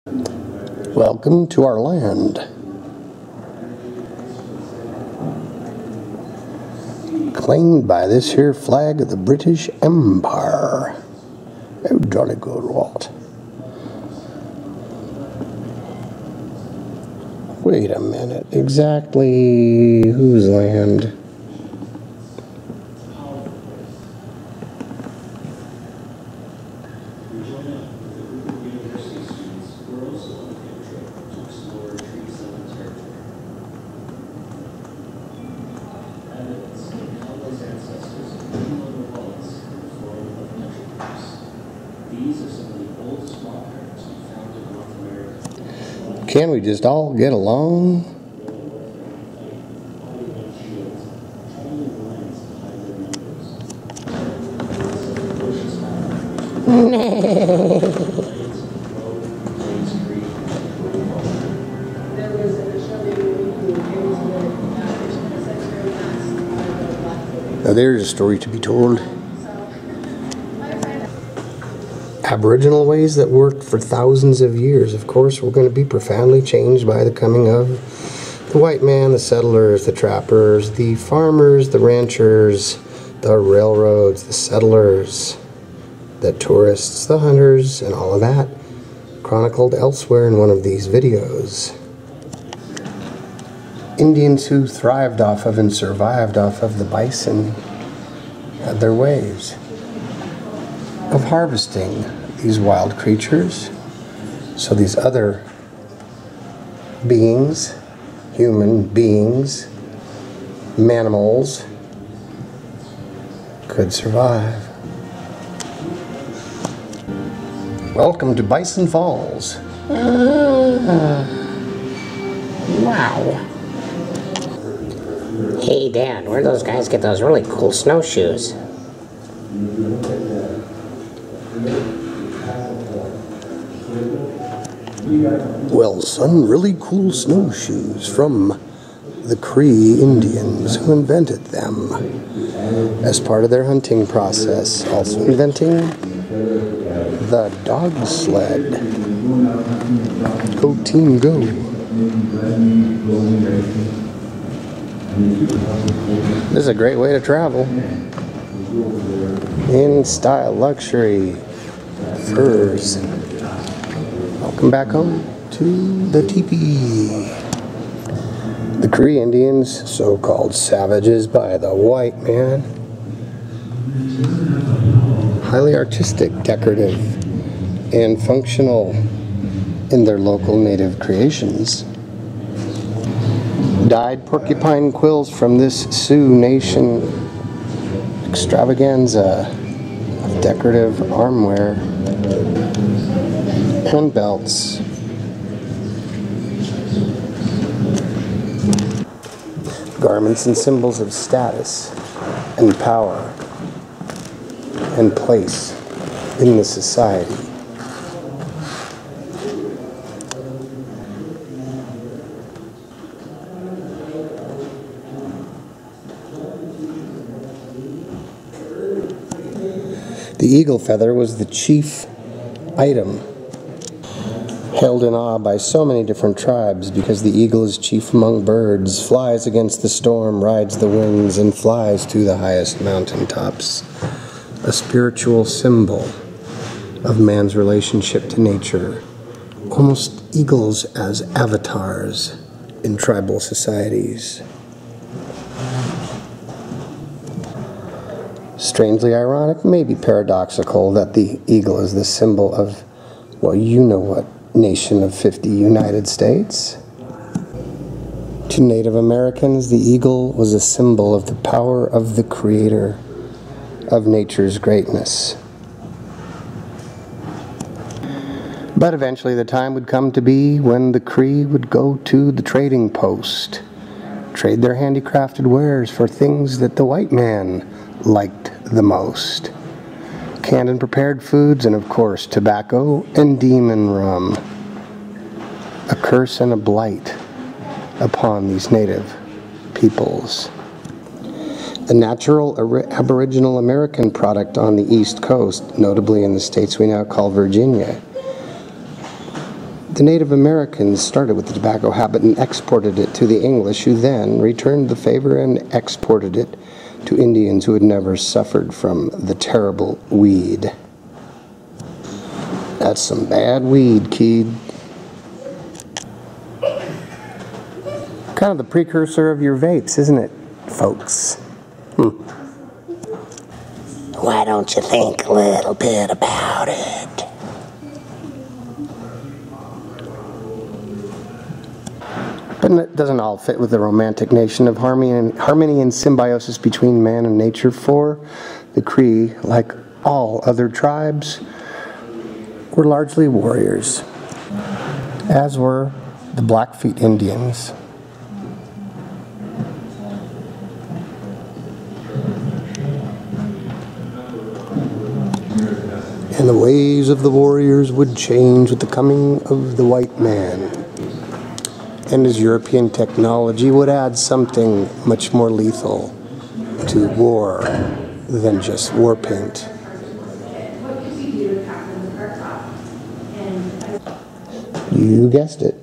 Welcome to our land. Claimed by this here flag of the British Empire. Oh, jolly good, Walt. Wait a minute. Exactly whose land? Can we just all get along? Now there's a story to be told. Aboriginal ways that worked for thousands of years, of course, were going to be profoundly changed by the coming of the white man, the settlers, the trappers, the farmers, the ranchers, the railroads, the settlers, the tourists, the hunters, and all of that, chronicled elsewhere in one of these videos. Indians who thrived off of and survived off of the bison had their ways of harvesting these wild creatures, so these other beings, human beings, manimals, could survive. Welcome to Bison Falls. Wow. Hey Dad, where do those guys get those really cool snowshoes? Well, son, really cool snowshoes from the Cree Indians who invented them as part of their hunting process. Also inventing the dog sled. Go team, go. This is a great way to travel. In style, luxury, furs. Welcome back home to the teepee. The Cree Indians, so-called savages by the white man, highly artistic, decorative, and functional in their local native creations, dyed porcupine quills from this Sioux Nation extravaganza of decorative armwear and belts. Garments and symbols of status and power and place in the society. The eagle feather was the chief item, held in awe by so many different tribes, because the eagle is chief among birds, flies against the storm, rides the winds, and flies to the highest mountaintops. A spiritual symbol of man's relationship to nature. Almost eagles as avatars in tribal societies. Strangely ironic, maybe paradoxical, that the eagle is the symbol of, well, you know what nation of 50 United States. To Native Americans, the eagle was a symbol of the power of the creator of nature's greatness. But eventually the time would come to be when the Cree would go to the trading post, trade their handicrafted wares for things that the white man liked the most. Canned and prepared foods, and of course tobacco and demon rum. A curse and a blight upon these native peoples. The natural Aboriginal American product on the East Coast, notably in the states we now call Virginia, The Native Americans started with the tobacco habit and exported it to the English, who then returned the favor and exported it to Indians who had never suffered from the terrible weed. That's some bad weed, kid. Kind of the precursor of your vapes, isn't it, folks? Why don't you think a little bit about it? But it doesn't all fit with the romantic notion of harmony and symbiosis between man and nature, for the Cree, like all other tribes, were largely warriors, as were the Blackfeet Indians. And the ways of the warriors would change with the coming of the white man. And his European technology would add something much more lethal to war than just war paint. You guessed it.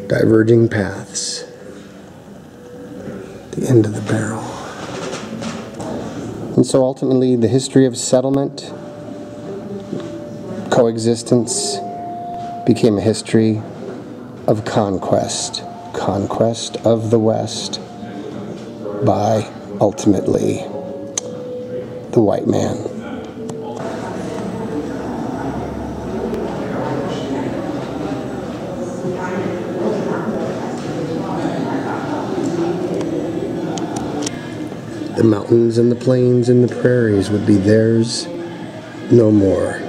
Diverging paths. The end of the barrel. And so ultimately the history of settlement, coexistence, became a history of conquest. Conquest of the West by, ultimately, the white man. The mountains and the plains and the prairies would be theirs no more.